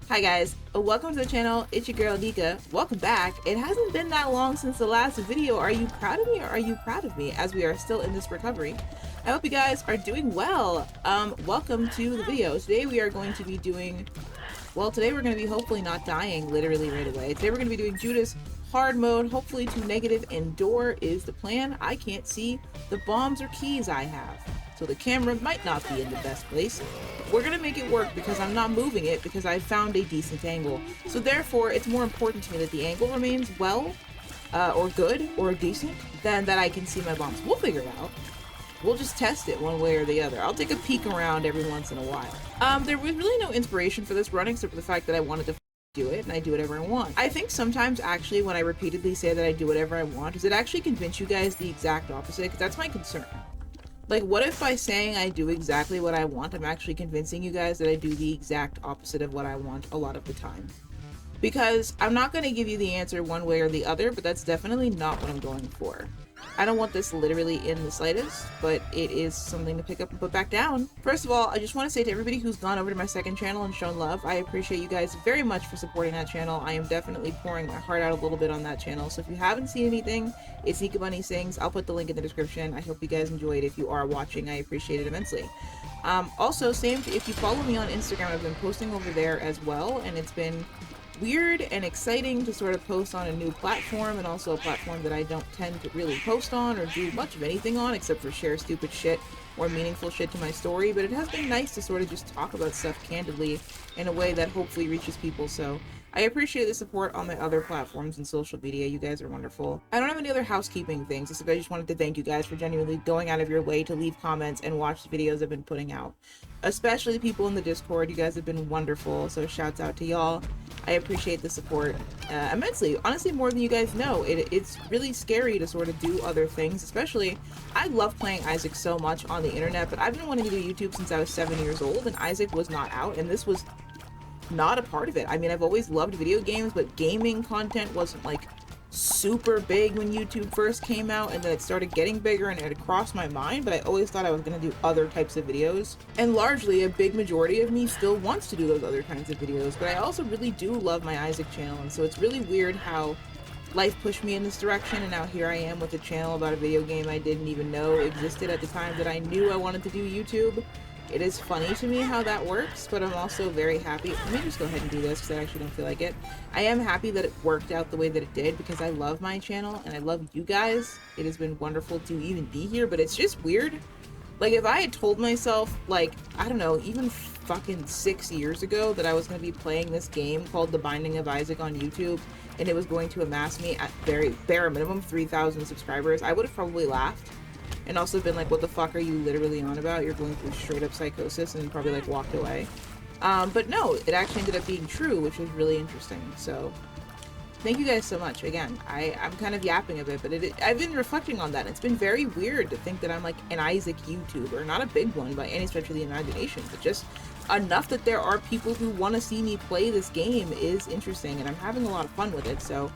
Hi guys, welcome to the channel. It's your girl Nika. Welcome back. It hasn't been that long since the last video. Are you proud of me or are you proud of me as we are still in this recovery? I hope you guys are doing well. Welcome to the video. Today we are going to be doing, today we're going to be hopefully not dying literally right away. Today we're going to be doing Judas hard mode, hopefully to negative and door is the plan. I can't see the bombs or keys I have, so the camera might not be in the best place. We're gonna make it work because I'm not moving it because I found a decent angle. So therefore, it's more important to me that the angle remains well, or good, or decent, than that I can see my bombs. We'll figure it out. We'll just test it one way or the other. I'll take a peek around every once in a while. There was really no inspiration for this run except for the fact that I wanted to do it, and I do whatever I want. I think sometimes actually when I repeatedly say that I do whatever I want, does it actually convince you guys the exact opposite? Because that's my concern. Like, what if by saying I do exactly what I want, I'm actually convincing you guys that I do the exact opposite of what I want a lot of the time? Because I'm not going to give you the answer one way or the other, but that's definitely not what I'm going for. I don't want this literally in the slightest, but it is something to pick up and put back down. First of all, I just want to say to everybody who's gone over to my second channel and shown love, I appreciate you guys very much for supporting that channel. I am definitely pouring my heart out a little bit on that channel. So if you haven't seen anything, it's Nika Bunny Sings. I'll put the link in the description. I hope you guys enjoyed. If you are watching, I appreciate it immensely. Also, same if you follow me on Instagram, I've been posting over there as well, and it's been weird and exciting to sort of post on a new platform, and also a platform that I don't tend to really post on or do much of anything on except for share stupid shit or meaningful shit to my story. But it has been nice to sort of just talk about stuff candidly in a way that hopefully reaches people. So I appreciate the support on my other platforms and social media. You guys are wonderful. I don't have any other housekeeping things. I just wanted to thank you guys for genuinely going out of your way to leave comments and watch the videos I've been putting out. Especially the people in the Discord. You guys have been wonderful, so shouts out to y'all. I appreciate the support immensely. Honestly, more than you guys know. It's really scary to sort of do other things, especially I love playing Isaac so much on the internet, but I've been wanting to do YouTube since I was 7 years old, and Isaac was not out, and this was not a part of it. I mean, I've always loved video games, but gaming content wasn't like super big when YouTube first came out, and then it started getting bigger and it had crossed my mind, but I always thought I was going to do other types of videos, and largely a big majority of me still wants to do those other kinds of videos. But I also really do love my Isaac channel, and so it's really weird how life pushed me in this direction, and now here I am with a channel about a video game I didn't even know existed at the time that I knew I wanted to do YouTube. It is funny to me how that works, but I'm also very happy. Let me just go ahead and do this because I actually don't feel like it. I am happy that it worked out the way that it did because I love my channel and I love you guys. It has been wonderful to even be here, but it's just weird. Like, if I had told myself, like, I don't know, even fucking 6 years ago that I was going to be playing this game called The Binding of Isaac on YouTube and it was going to amass me at bare minimum 3,000 subscribers, I would have probably laughed. And also been like, what the fuck are you literally on about? You're going through straight up psychosis, and probably like walked away. But no, it actually ended up being true, which was really interesting. So thank you guys so much. Again, I'm kind of yapping a bit, but I've been reflecting on that. It's been very weird to think that I'm like an Isaac YouTuber, not a big one by any stretch of the imagination, but just enough that there are people who want to see me play this game is interesting, and I'm having a lot of fun with it. So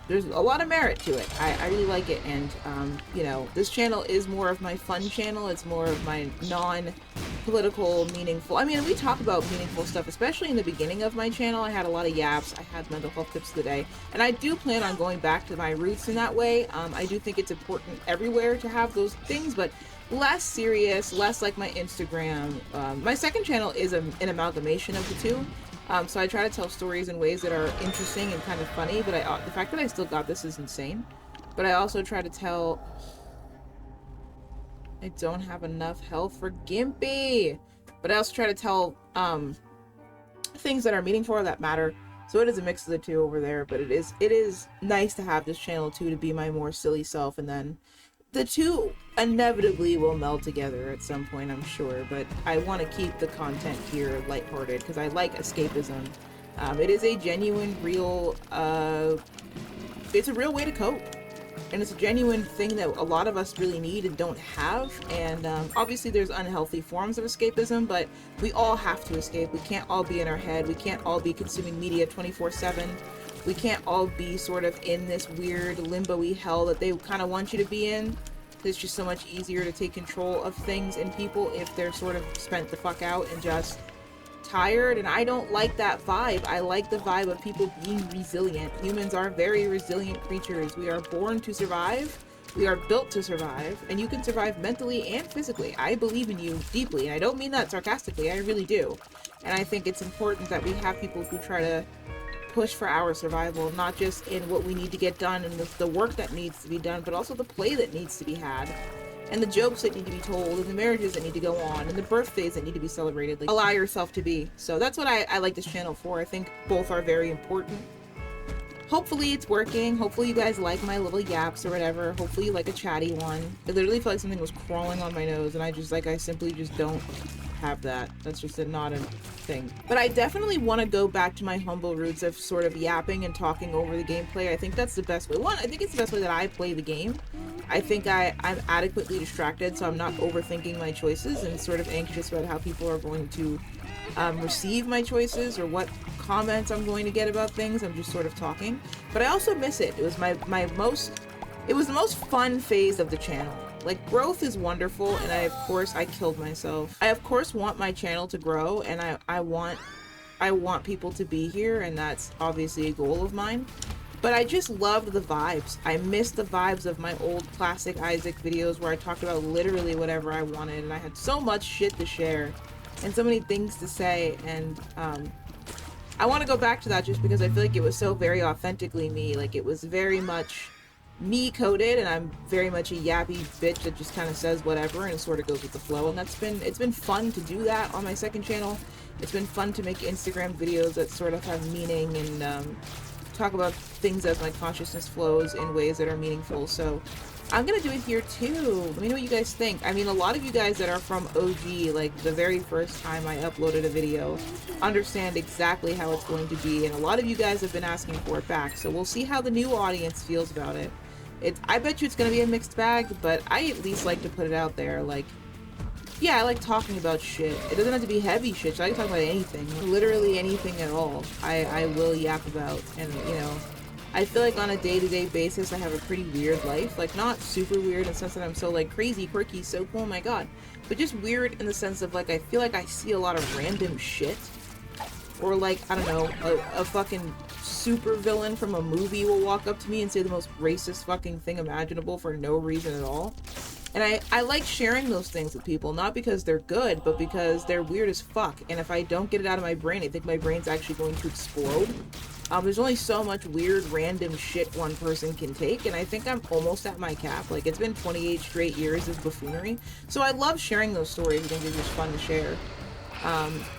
there's a lot of merit to it. I really like it, and you know, this channel is more of my fun channel. It's more of my non-political, meaningful. I mean, we talk about meaningful stuff, especially in the beginning of my channel. I had a lot of yaps. I had mental health tips of the day, and I do plan on going back to my roots in that way. I do think it's important everywhere to have those things, but less serious, less like my Instagram. My second channel is an amalgamation of the two. So I try to tell stories in ways that are interesting and kind of funny, but the fact that I still got this is insane. But I also try to tell... I don't have enough health for Gimpy! But I also try to tell things that are meaningful or that matter. So it is a mix of the two over there, but it is nice to have this channel too, to be my more silly self, and then the two inevitably will meld together at some point, I'm sure, but I want to keep the content here lighthearted because I like escapism. It is a genuine, real, it's a real way to cope, and it's a genuine thing that a lot of us really need and don't have, and obviously there's unhealthy forms of escapism, but we all have to escape. We can't all be in our head. We can't all be consuming media 24/7. We can't all be sort of in this weird limbo-y hell that they kind of want you to be in. It's just so much easier to take control of things and people if they're sort of spent the fuck out and just tired, and I don't like that vibe. I like the vibe of people being resilient. Humans are very resilient creatures. We are born to survive. We are built to survive, and you can survive mentally and physically. I believe in you deeply, and I don't mean that sarcastically. I really do. And I think it's important that we have people who try to push for our survival, not just in what we need to get done and the work that needs to be done, but also the play that needs to be had, and the jokes that need to be told, and the marriages that need to go on, and the birthdays that need to be celebrated. Like, allow yourself to be. So that's what I like this channel for. I think both are very important. Hopefully it's working. Hopefully you guys like my little yaps or whatever. Hopefully you like a chatty one. I literally felt like something was crawling on my nose, and I simply just don't have that. That's just not a thing. But I definitely want to go back to my humble roots of sort of yapping and talking over the gameplay. I think that's the best way. One, I think it's the best way that I play the game. I think I'm adequately distracted, so I'm not overthinking my choices and sort of anxious about how people are going to receive my choices or what comments I'm going to get about things. I'm just sort of talking. But I also miss it. It was it was the most fun phase of the channel. Like, growth is wonderful, and I killed myself. I of course want my channel to grow, and I want people to be here, and that's obviously a goal of mine. But I just loved the vibes. I missed the vibes of my old classic Isaac videos where I talked about literally whatever I wanted, and I had so much shit to share and so many things to say, and I want to go back to that just because I feel like it was so very authentically me. Like, it was very much me coded, and I'm very much a yappy bitch that just kind of says whatever and sort of goes with the flow. And it's been fun to do that on my second channel. It's been fun to make Instagram videos that sort of have meaning and talk about things as my consciousness flows in ways that are meaningful. So I'm gonna do it here too. Let me know what you guys think. I mean, a lot of you guys that are from OG, like the very first time I uploaded a video, understand exactly how it's going to be, and a lot of you guys have been asking for it back. So we'll see how the new audience feels about it. I bet you it's gonna be a mixed bag, but I at least like to put it out there. Like, yeah, I like talking about shit. It doesn't have to be heavy shit. So I can talk about anything, literally anything at all. I will yap about, and you know, I feel like on a day-to-day basis I have a pretty weird life. Like, not super weird in the sense that I'm so like crazy, quirky, so cool, oh my god, but just weird in the sense of like I feel like I see a lot of random shit. Or like, I don't know, a fucking super villain from a movie will walk up to me and say the most racist fucking thing imaginable for no reason at all. And I like sharing those things with people, not because they're good, but because they're weird as fuck. And if I don't get it out of my brain, I think my brain's actually going to explode. There's only so much weird, random shit one person can take, and I think I'm almost at my cap. Like, it's been 28 straight years of buffoonery. So I love sharing those stories. I think they're just fun to share.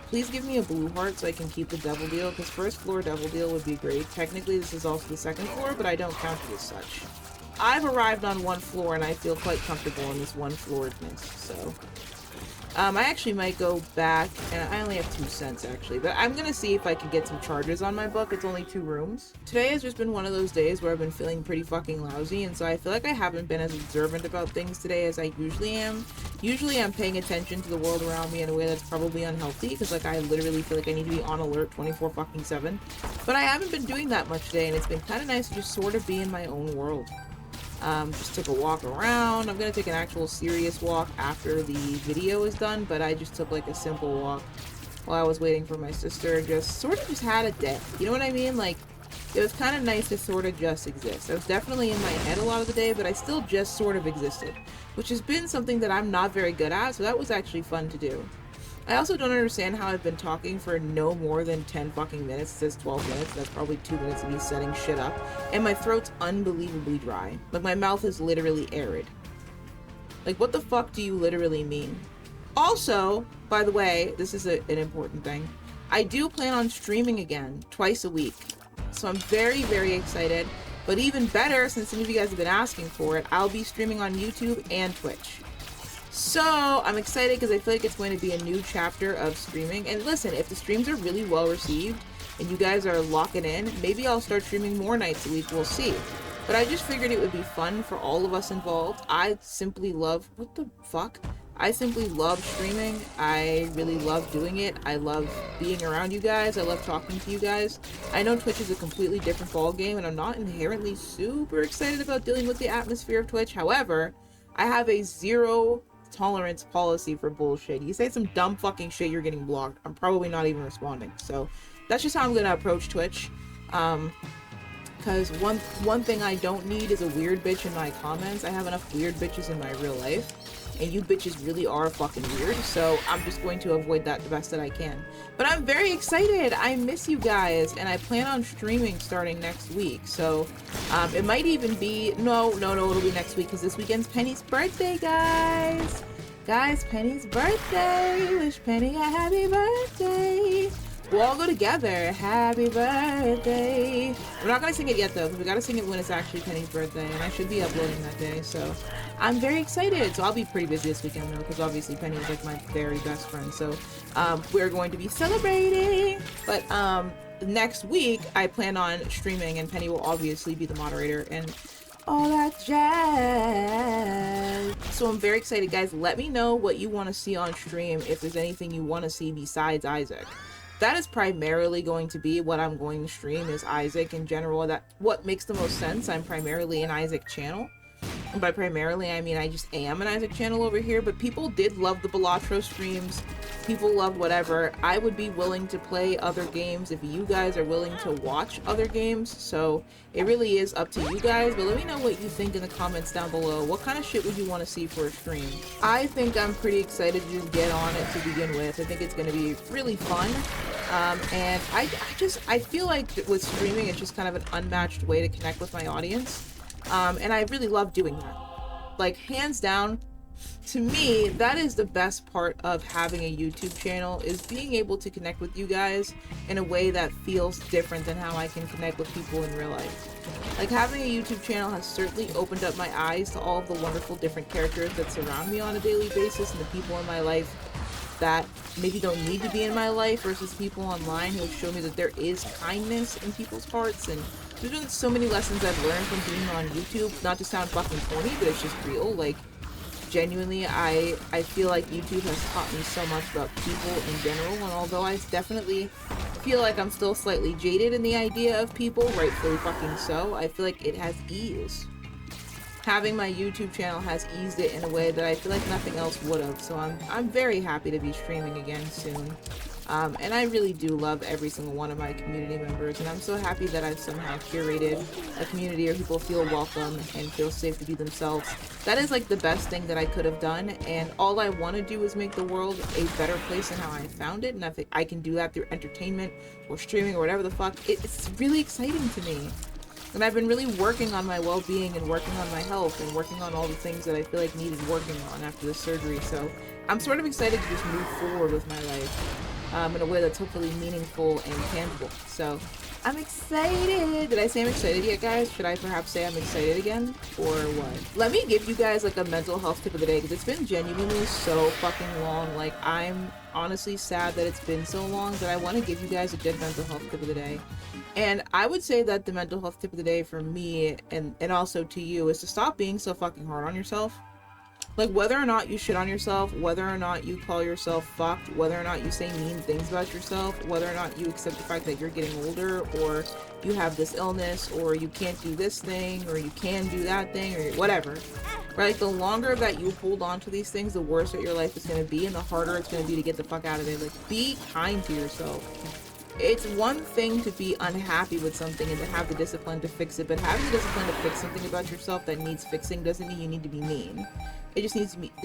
Please give me a blue heart so I can keep the devil deal, because first floor devil deal would be great. Technically, this is also the second floor, but I don't count it as such. I've arrived on one floor, and I feel quite comfortable in this one-flooredness, so... I actually might go back, and I only have 2 cents actually, but I'm gonna see if I can get some charges on my book. It's only 2 rooms. Today has just been one of those days where I've been feeling pretty fucking lousy, and so I feel like I haven't been as observant about things today as I usually am. Usually I'm paying attention to the world around me in a way that's probably unhealthy, because like I literally feel like I need to be on alert 24/7. But I haven't been doing that much today, and it's been kind of nice to just sort of be in my own world. Just took a walk around. I'm gonna take an actual serious walk after the video is done, but I just took like a simple walk while I was waiting for my sister. Just had a day. You know what I mean? Like, it was kind of nice to sort of just exist. I was definitely in my head a lot of the day, but I still just sort of existed, which has been something that I'm not very good at, so that was actually fun to do. I also don't understand how I've been talking for no more than 10 fucking minutes. It says 12 minutes. That's probably 2 minutes of me setting shit up. And my throat's unbelievably dry. Like, my mouth is literally arid. Like, what the fuck do you literally mean? Also, by the way, this is an important thing. I do plan on streaming again, twice a week. So I'm very, very excited. But even better, since some of you guys have been asking for it, I'll be streaming on YouTube and Twitch. So I'm excited because I feel like it's going to be a new chapter of streaming. And listen, if the streams are really well received and you guys are locking in, maybe I'll start streaming more nights a week. We'll see. But I just figured it would be fun for all of us involved. I simply love... What the fuck? I simply love streaming. I really love doing it. I love being around you guys. I love talking to you guys. I know Twitch is a completely different ballgame, and I'm not inherently super excited about dealing with the atmosphere of Twitch. However, I have a 0 tolerance policy for bullshit. You say some dumb fucking shit, you're getting blocked. I'm probably not even responding. So that's just how I'm gonna approach Twitch. Because one thing I don't need is a weird bitch in my comments. I have enough weird bitches in my real life, and you bitches really are fucking weird, so I'm just going to avoid that the best that I can. But I'm very excited. I miss you guys, and I plan on streaming starting next week. So it might even be no, it'll be next week, because this weekend's Penny's birthday, guys. Penny's birthday. Wish Penny a happy birthday. We'll all go together. Happy birthday. We're not gonna sing it yet though, because we gotta sing it when it's actually Penny's birthday, and I should be uploading that day, so I'm very excited. So I'll be pretty busy this weekend though, because obviously Penny is like my very best friend, so we're going to be celebrating. But next week I plan on streaming, and Penny will obviously be the moderator and all that jazz. So I'm very excited, guys. Let me know what you want to see on stream, if there's anything you want to see besides Isaac. That is primarily going to be what I'm going to stream, is Isaac in general. That what makes the most sense. I'm primarily an Isaac channel. And by primarily, I mean I just am an Isaac channel over here, but people did love the Balatro streams. People loved whatever. I would be willing to play other games if you guys are willing to watch other games. So it really is up to you guys, but let me know what you think in the comments down below. What kind of shit would you want to see for a stream? I think I'm pretty excited to just get on it to begin with. I think it's going to be really fun. And I feel like with streaming, it's just kind of an unmatched way to connect with my audience. And I really love doing that. Like, hands down, to me, that is the best part of having a YouTube channel, is being able to connect with you guys in a way that feels different than how I can connect with people in real life. Like, having a YouTube channel has certainly opened up my eyes to all of the wonderful different characters that surround me on a daily basis, and the people in my life that maybe don't need to be in my life, versus people online who have shown me that there is kindness in people's hearts. And there's been so many lessons I've learned from being on YouTube, not to sound fucking corny, but it's just real. Like, genuinely, I feel like YouTube has taught me so much about people in general, and although I definitely feel like I'm still slightly jaded in the idea of people, rightfully fucking so, I feel like it has ease. Having my YouTube channel has eased it in a way that I feel like nothing else would have, so I'm very happy to be streaming again soon. And I really do love every single one of my community members, and I'm so happy that I've somehow curated a community where people feel welcome and feel safe to be themselves. That is like the best thing that I could have done, and all I want to do is make the world a better place than how I found it, and if I can do that through entertainment or streaming or whatever the fuck, it's really exciting to me. And I've been really working on my well-being and working on my health and working on all the things that I feel like needed working on after the surgery, so I'm sort of excited to just move forward with my life. In a way that's hopefully meaningful and tangible. So I'm excited. Did I say I'm excited yet, guys? Should I perhaps say I'm excited again? Or what? Let me give you guys like a mental health tip of the day, because it's been genuinely so fucking long. Like, I'm honestly sad that it's been so long, that I want to give you guys a good mental health tip of the day. And I would say that the mental health tip of the day for me, and also to you, is to stop being so fucking hard on yourself. Like, whether or not you shit on yourself, whether or not you call yourself fucked, whether or not you say mean things about yourself, whether or not you accept the fact that you're getting older, or you have this illness, or you can't do this thing, or you can do that thing, or whatever. Right? The longer that you hold on to these things, the worse that your life is going to be, and the harder it's going to be to get the fuck out of it. Like, be kind to yourself. It's one thing to be unhappy with something and to have the discipline to fix it, but having the discipline to fix something about yourself that needs fixing doesn't mean you need to be mean. It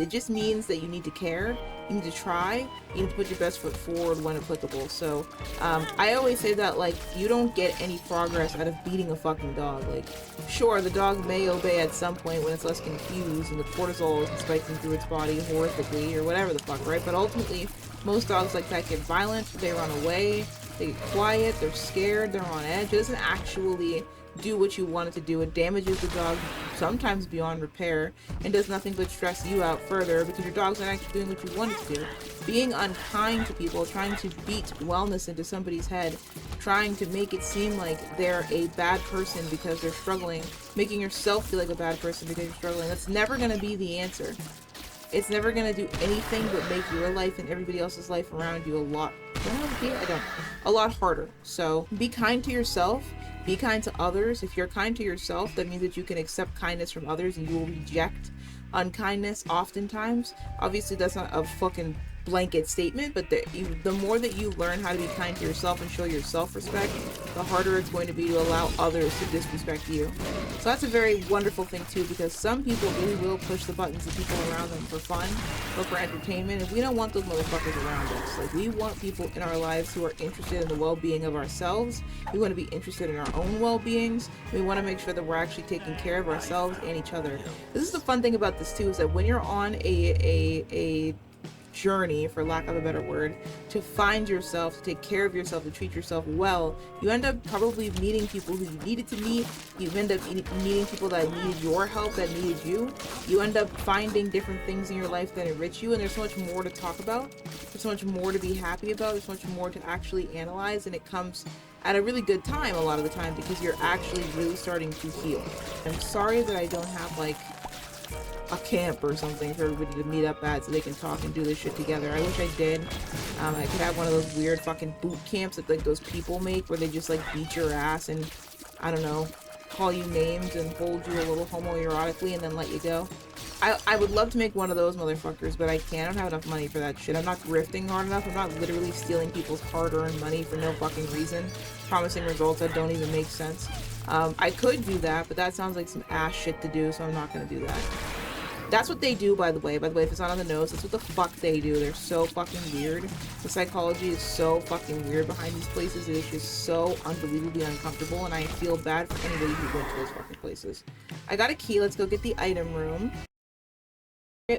just means that you need to care, you need to try, you need to put your best foot forward when applicable. So I always say that, like, you don't get any progress out of beating a fucking dog. Like, sure, the dog may obey at some point when it's less confused and the cortisol isn't spiking through its body horrifically or whatever the fuck, right? But ultimately, most dogs like that get violent, they run away, they get quiet, they're scared, they're on edge. It doesn't actually do what you want it to do. It damages the dog sometimes beyond repair and does nothing but stress you out further, because your dog's not actually doing what you want it to do. Being unkind to people, trying to beat wellness into somebody's head, trying to make it seem like they're a bad person because they're struggling, making yourself feel like a bad person because you're struggling, that's never going to be the answer. It's never going to do anything but make your life and everybody else's life around you a lot harder. So be kind to yourself Be kind to others. If you're kind to yourself, that means that you can accept kindness from others and you will reject unkindness oftentimes. Obviously, that's not a fucking blanket statement, but the more that you learn how to be kind to yourself and show yourself respect, the harder it's going to be to allow others to disrespect you. So that's a very wonderful thing too, because some people really will push the buttons of people around them for fun or for entertainment, and we don't want those motherfuckers around us. Like, we want people in our lives who are interested in the well-being of ourselves. We want to be interested in our own well-beings. We want to make sure that we're actually taking care of ourselves and each other. This is the fun thing about this too, is that when you're on a journey, for lack of a better word, to find yourself, to take care of yourself, to treat yourself well, you end up probably meeting people who you needed to meet. You end up meeting people that needed your help, that needed you. You end up finding different things in your life that enrich you, and there's so much more to talk about. There's so much more to be happy about. There's so much more to actually analyze, and it comes at a really good time a lot of the time, because you're actually really starting to heal. I'm sorry that I don't have like a camp or something for everybody to meet up at so they can talk and do this shit together. I wish I did. I could have one of those weird fucking boot camps that like those people make, where they just like beat your ass and, I don't know, call you names and hold you a little homoerotically and then let you go. I would love to make one of those motherfuckers, but I can't. I don't have enough money for that shit. I'm not grifting hard enough. I'm not literally stealing people's hard-earned money for no fucking reason, promising results that don't even make sense. I could do that, but that sounds like some ass shit to do, so I'm not gonna do that. That's what they do, by the way. By the way, if it's not on the nose, that's what the fuck they do. They're so fucking weird. The psychology is so fucking weird behind these places. It is just so unbelievably uncomfortable, and I feel bad for anybody who went to those fucking places. I got a key. Let's go get the item room.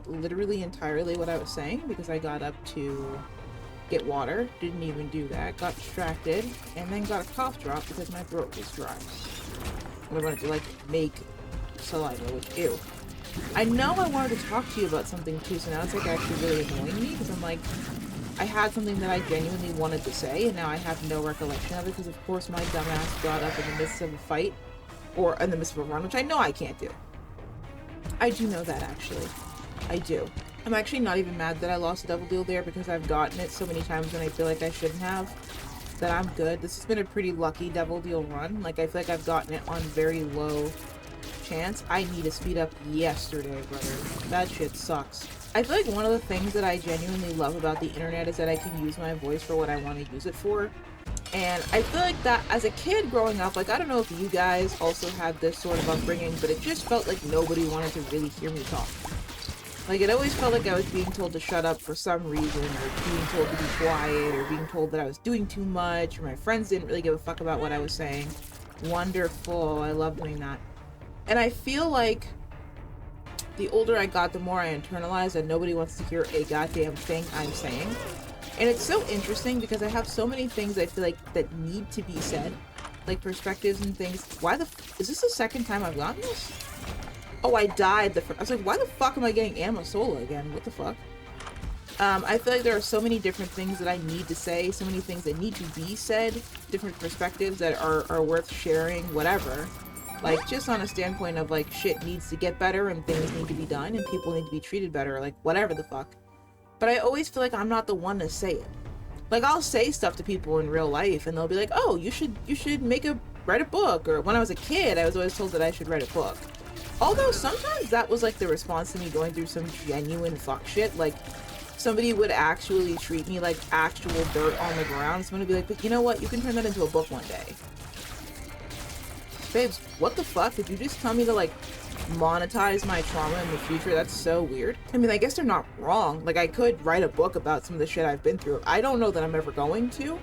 Literally entirely what I was saying, because I got up to get water. Didn't even do that. Got distracted, and then got a cough drop because my throat was dry. And I wanted to, like, make saliva, which, ew. I know I wanted to talk to you about something too, so now it's like actually really annoying me, because I'm like, I had something that I genuinely wanted to say, and now I have no recollection of it, because of course my dumbass brought up in the midst of a fight, or in the midst of a run, which I know I can't do. I do know that, actually. I do. I'm actually not even mad that I lost a double deal there, because I've gotten it so many times when I feel like I shouldn't have, that I'm good. This has been a pretty lucky double deal run. Like, I feel like I've gotten it on very low chance. I need to speed up yesterday, brother. That shit sucks. I feel like one of the things that I genuinely love about the internet is that I can use my voice for what I want to use it for. And I feel like that as a kid growing up, like, I don't know if you guys also had this sort of upbringing, but it just felt like nobody wanted to really hear me talk. Like, it always felt like I was being told to shut up for some reason, or being told to be quiet, or being told that I was doing too much, or my friends didn't really give a fuck about what I was saying. Wonderful. I love doing that. And I feel like the older I got, the more I internalized that nobody wants to hear a goddamn thing I'm saying. And it's so interesting because I have so many things I feel like that need to be said, like perspectives and things. Is this the second time I've gotten this? Oh, I died I was like, why the fuck am I getting Amasola again? What the fuck? I feel like there are so many different things that I need to say, so many things that need to be said, different perspectives that are worth sharing, whatever. Like, just on a standpoint of, like, shit needs to get better and things need to be done and people need to be treated better, like, whatever the fuck. But I always feel like I'm not the one to say it. Like, I'll say stuff to people in real life and they'll be like, oh, you should write a book. Or when I was a kid, I was always told that I should write a book. Although sometimes that was, like, the response to me going through some genuine fuck shit. Like, somebody would actually treat me like actual dirt on the ground. Someone would be like, but you know what? You can turn that into a book one day. Babes, what the fuck? Did you just tell me to, like, monetize my trauma in the future? That's so weird. I mean, I guess they're not wrong. Like, I could write a book about some of the shit I've been through. I don't know that I'm ever going to.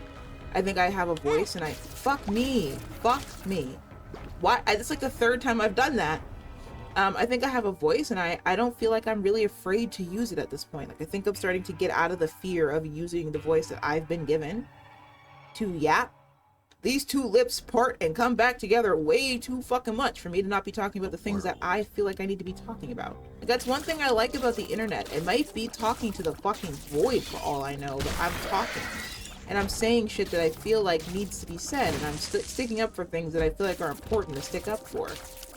I think I have a voice and fuck me. Fuck me. Why? It's like the third time I've done that. I think I have a voice and I don't feel like I'm really afraid to use it at this point. Like, I think I'm starting to get out of the fear of using the voice that I've been given to yap. These two lips part and come back together way too fucking much for me to not be talking about the things that I feel like I need to be talking about. Like, that's one thing I like about the internet. It might be talking to the fucking void for all I know, but I'm talking. And I'm saying shit that I feel like needs to be said, and I'm sticking up for things that I feel like are important to stick up for.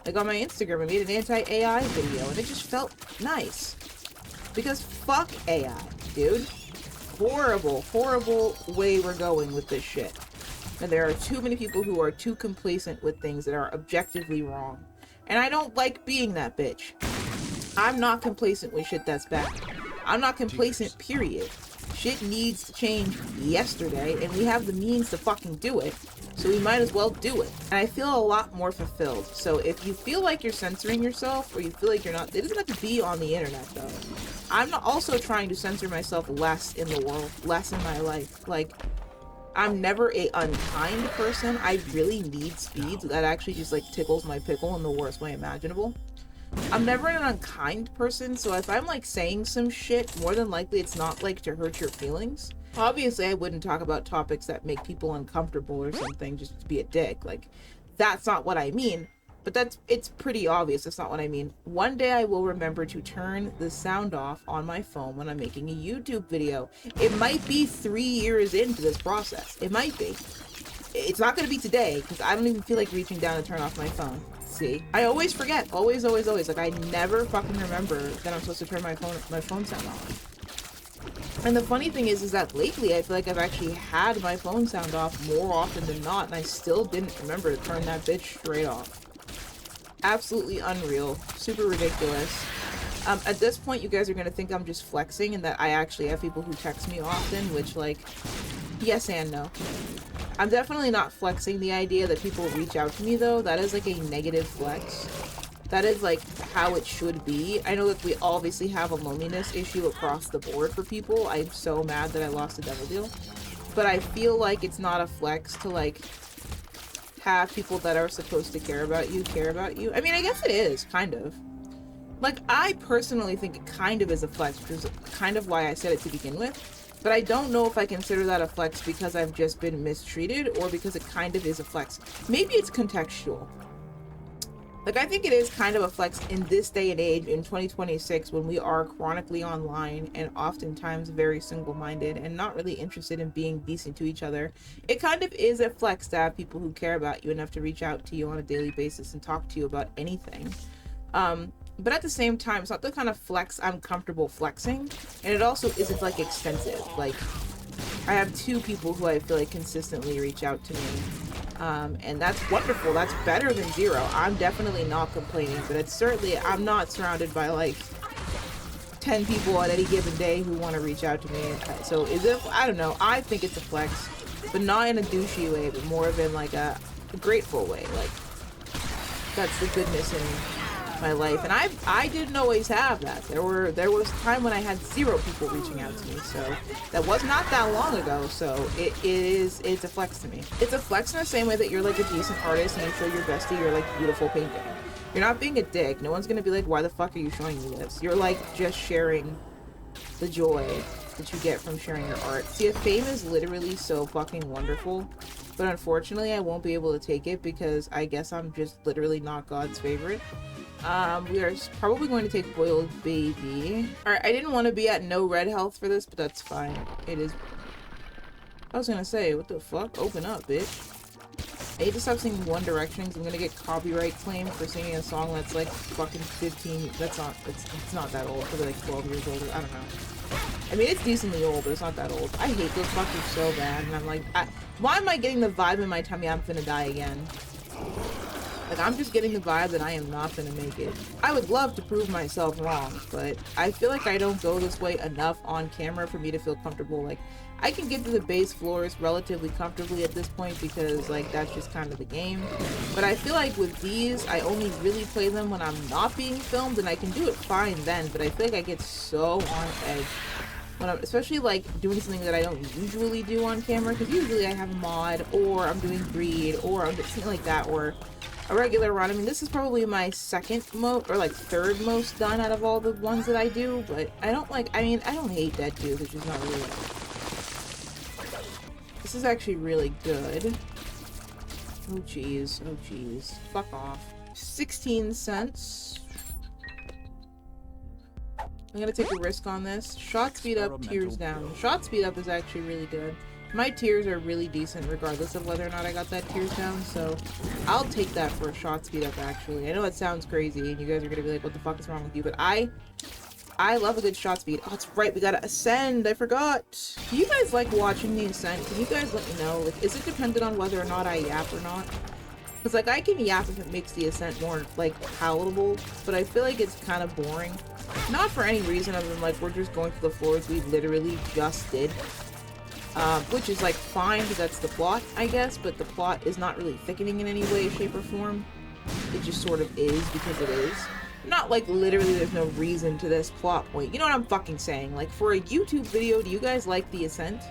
Like, on my Instagram, I made an anti-AI video, and it just felt nice. Because fuck AI, dude. Horrible, horrible way we're going with this shit. And there are too many people who are too complacent with things that are objectively wrong. And I don't like being that bitch. I'm not complacent with shit that's bad. I'm not complacent, period. Shit needs to change yesterday, and we have the means to fucking do it, so we might as well do it. And I feel a lot more fulfilled. So if you feel like you're censoring yourself, or you feel like you're not, it doesn't have to be on the internet, though. I'm not also trying to censor myself less in the world, less in my life. Like, I'm never a unkind person. I really need speed, so that actually just, like, tickles my pickle in the worst way imaginable. I'm never an unkind person, so if I'm like saying some shit, more than likely it's not like to hurt your feelings. Obviously, I wouldn't talk about topics that make people uncomfortable or something just to be a dick. Like, that's not what I mean. But it's pretty obvious that's not what I mean. One day I will remember to turn the sound off on my phone when I'm making a YouTube video. It might be 3 years into this process. It might be. It's not going to be today, because I don't even feel like reaching down to turn off my phone. See, I always forget. Always. Like, I never fucking remember that I'm supposed to turn my phone sound off. And the funny thing is that lately I feel like I've actually had my phone sound off more often than not, and I still didn't remember to turn that bitch straight off. Absolutely unreal. Super ridiculous. At this point, you guys are gonna think I'm just flexing and that I actually have people who text me often, which, like, yes and no. I'm definitely not flexing the idea that people reach out to me, though. That is, like, a negative flex. That is, like, how it should be. I know that we obviously have a loneliness issue across the board for people. I'm so mad that I lost a devil deal. But I feel like it's not a flex to, like, have people that are supposed to care about you. I mean, I guess it is, kind of. Like, I personally think it kind of is a flex, which is kind of why I said it to begin with. But I don't know if I consider that a flex because I've just been mistreated or because it kind of is a flex. Maybe it's contextual. Like, I think it is kind of a flex in this day and age, in 2026, when we are chronically online and oftentimes very single-minded and not really interested in being decent to each other. It kind of is a flex to have people who care about you enough to reach out to you on a daily basis and talk to you about anything. But at the same time, it's not the kind of flex I'm comfortable flexing, and it also isn't, like, extensive. Like, I have 2 people who I feel like consistently reach out to me, and that's wonderful. That's better than 0. I'm definitely not complaining, but it's certainly, I'm not surrounded by, like, 10 people on any given day who want to reach out to me. So is it, I don't know, I think it's a flex, but not in a douchey way, but more of in, like, a grateful way. Like, that's the goodness in my life, and I didn't always have that. There was a time when I had 0 people reaching out to me, so that was not that long ago. So it's a flex to me. It's a flex in the same way that you're like a decent artist and you show your bestie your like beautiful painting. You're not being a dick. No one's gonna be like, why the fuck are you showing me this? You're like just sharing the joy that you get from sharing your art. See, fame is literally so fucking wonderful, but unfortunately I won't be able to take it because I guess I'm just literally not God's favorite. We are probably going to take Boiled Baby. Alright, I didn't want to be at no red health for this, but that's fine. It is. I was gonna say, what the fuck? Open up, bitch. I need to stop singing One Direction because I'm gonna get copyright claimed for singing a song that's like fucking 15. That's not, it's not that old. Probably like 12 years old. I don't know. I mean, it's decently old, but it's not that old. I hate those fuckers so bad, and I'm like, why am I getting the vibe in my tummy I'm finna die again? Like, I'm just getting the vibe that I am not gonna make it. I would love to prove myself wrong, but I feel like I don't go this way enough on camera for me to feel comfortable. Like, I can get to the base floors relatively comfortably at this point because, like, that's just kind of the game. But I feel like with these, I only really play them when I'm not being filmed, and I can do it fine then, but I feel like I get so on edge when I'm, especially like doing something that I don't usually do on camera, because usually I have a mod, or I'm doing breed, or I'm doing something like that, or a regular run. I mean, this is probably my second most, or like third most done out of all the ones that I do, but I don't like, I mean, I don't hate Dead 2, which is not really like, this is actually really good. Oh jeez, oh jeez. Fuck off. 16 cents. I'm gonna take a risk on this. Shot speed up, tears down. Shot speed up is actually really good. My tears are really decent regardless of whether or not I got that tears down, so I'll take that for a shot speed up actually. I know it sounds crazy and you guys are gonna be like, what the fuck is wrong with you? But I I love a good shot speed. Oh, that's right, we gotta ascend. I forgot. Do you guys like watching the ascent? Can you guys let me know? Like, is it dependent on whether or not I yap or not? Because, like, I can yap if it makes the ascent more, like, palatable, but I feel like it's kind of boring. Not for any reason other than, like, we're just going through the floors we literally just did. Which is, like, fine because that's the plot, I guess, but the plot is not really thickening in any way, shape, or form. It just sort of is because it is. Not like literally there's no reason to this plot point. You know what I'm fucking saying? Like, for a YouTube video, do you guys like the ascent?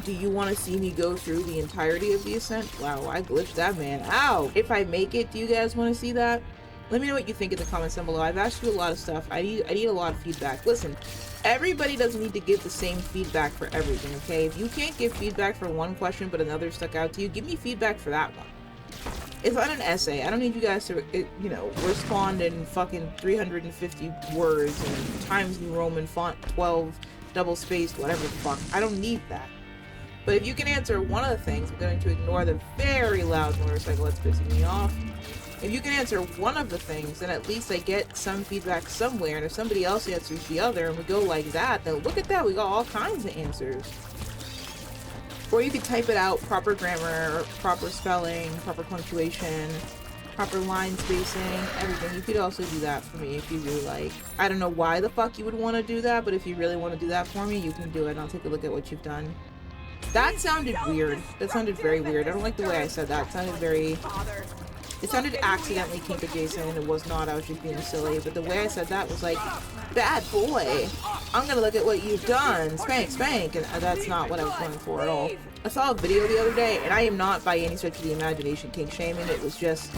Do you want to see me go through the entirety of the ascent? Wow, I glitched that man out. If I make it, do you guys want to see that? Let me know what you think in the comments down below. I've asked you a lot of stuff. I need a lot of feedback. Listen, everybody doesn't need to give the same feedback for everything, okay? If you can't give feedback for one question but another stuck out to you, give me feedback for that one. It's not an essay. I don't need you guys to, you know, respond in fucking 350 words and Times New Roman font 12, double spaced, whatever the fuck. I don't need that. But if you can answer one of the things, I'm going to ignore the very loud motorcycle that's pissing me off. If you can answer one of the things, then at least I get some feedback somewhere, and if somebody else answers the other and we go like that, then look at that, we got all kinds of answers. Or you could type it out, proper grammar, proper spelling, proper punctuation, proper line spacing, everything. You could also do that for me if you really like. I don't know why the fuck you would want to do that, but if you really want to do that for me, you can do it and I'll take a look at what you've done. That sounded weird. That sounded very weird. I don't like the way I said that. It sounded very... It sounded accidentally kink adjacent, and it was not. I was just being silly. But the way I said that was like, bad boy, I'm gonna look at what you've done. Spank, spank. And that's not what I was going for at all. I saw a video the other day, and I am not by any stretch of the imagination kink shaming. It was just...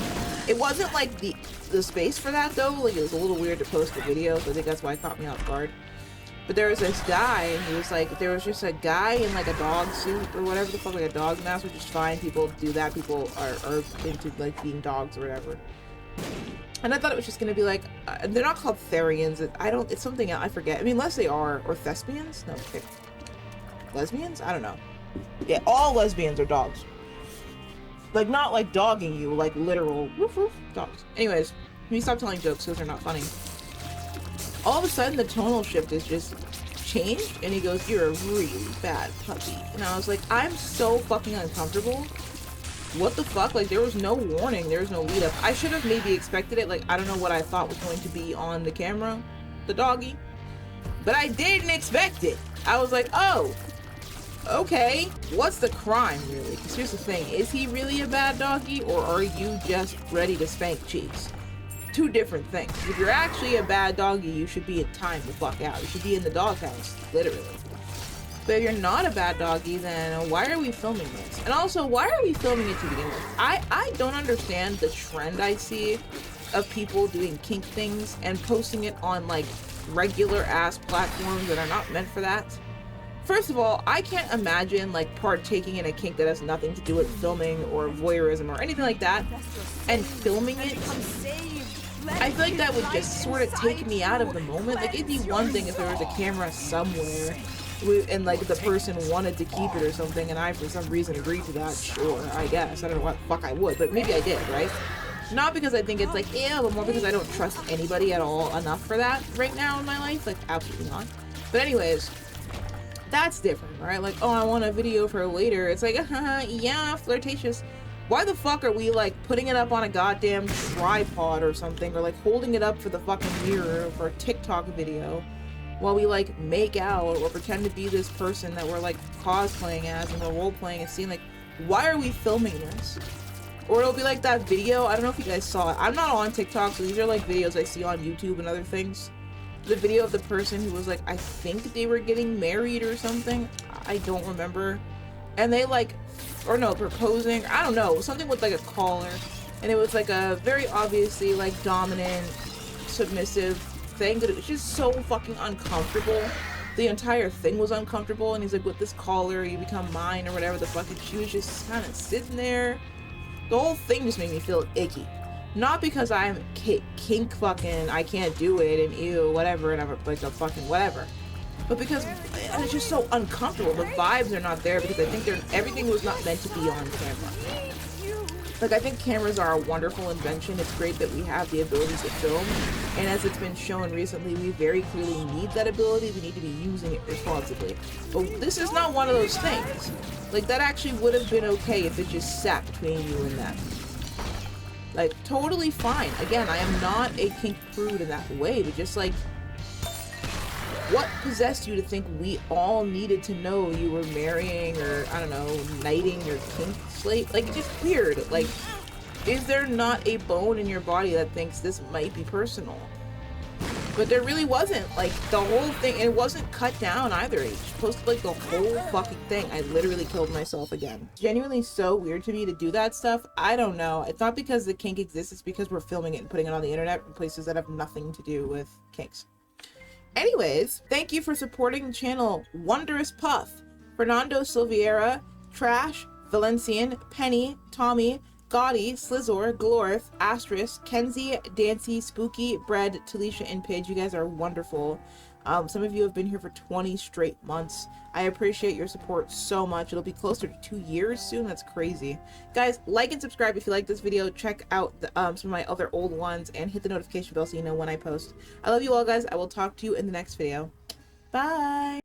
It wasn't like the space for that, though. Like, it was a little weird to post a video, so I think that's why it caught me off guard. But there was this guy, and he was like, there was just a guy in like a dog suit or whatever the fuck, like a dog mask, which is fine. People do that. People are into like being dogs or whatever. And I thought it was just gonna be like, they're not called Therians. It's something else. I forget. I mean, unless they are, or thespians? No, lesbians? I don't know. Yeah, all lesbians are dogs. Like, not like dogging you, like literal woof woof dogs. Anyways, let me stop telling jokes because they're not funny. All of a sudden the tonal shift is just changed and he goes, "You're a really bad puppy." And I was like, I'm so fucking uncomfortable. What the fuck? Like, there was no warning, there was no lead up. I should have maybe expected it. Like, I don't know what I thought was going to be on the camera, the doggy, but I didn't expect it. I was like, oh, okay, what's the crime really? Because here's the thing, is he really a bad doggy or are you just ready to spank cheeks? Two different things. If you're actually a bad doggy, you should be in time the fuck out. You should be in the doghouse, literally. But if you're not a bad doggy, then why are we filming this? And also, why are we filming it to begin with? I don't understand the trend I see of people doing kink things and posting it on like regular ass platforms that are not meant for that. First of all, I can't imagine like partaking in a kink that has nothing to do with filming or voyeurism or anything like that and filming it. I feel like that would just sort of take me out of the moment. Like, it'd be one thing if there was a camera somewhere and like the person wanted to keep it or something and I for some reason agreed to that. Sure, I guess. I don't know what the fuck I would, but maybe I did, right? Not because I think it's like, ew, but more because I don't trust anybody at all enough for that right now in my life. Like, absolutely not. But anyways, that's different, right? Like, oh, I want a video for later. It's like, yeah, flirtatious. Why the fuck are we like putting it up on a goddamn tripod or something, or like holding it up for the fucking mirror for a TikTok video while we like make out or pretend to be this person that we're like cosplaying as and we're role playing a scene? Like, why are we filming this? Or it'll be like that video, I don't know if you guys saw it. I'm not on TikTok, so these are like videos I see on YouTube and other things. The video of the person who was like, I think they were getting married or something. I don't remember. And they like, or no, proposing, I don't know, something with like a collar. And it was like a very obviously like dominant, submissive thing, but it was just so fucking uncomfortable. The entire thing was uncomfortable, and he's like, with this collar, you become mine, or whatever the fuck, and she was just kind of sitting there. The whole thing just made me feel icky. Not because I'm kink fucking, I can't do it, and ew, whatever, and I'm like a fucking whatever. But because it's just so uncomfortable. The vibes are not there because I think everything was not meant to be on camera. Like, I think cameras are a wonderful invention. It's great that we have the ability to film, and as it's been shown recently, we very clearly need that ability. We need to be using it responsibly. But this is not one of those things. Like, that actually would have been okay if it just sat between you and them. Like, totally fine. Again, I am not a kink prude in that way, but just like, what possessed you to think we all needed to know you were marrying or, I don't know, knighting your kink slate? Like, it's just weird. Like, is there not a bone in your body that thinks this might be personal? But there really wasn't. Like, the whole thing, and it wasn't cut down either. He just posted, like, the whole fucking thing. I literally killed myself again. It's genuinely so weird to me to do that stuff. I don't know. It's not because the kink exists. It's because we're filming it and putting it on the internet in places that have nothing to do with kinks. Anyways, thank you for supporting the channel. Wondrous Puff, Fernando Silveira, Trash, Valencian, Penny, Tommy, Gotti, Slizor, Glorith, Asterisk, Kenzie, Dancy, Spooky, Bread, Talisha, and Pidge. You guys are wonderful. Some of you have been here for 20 straight months. I appreciate your support so much. It'll be closer to 2 years soon. That's crazy. Guys, like and subscribe if you like this video. Check out the, some of my other old ones and hit the notification bell so you know when I post. I love you all, guys. I will talk to you in the next video. Bye!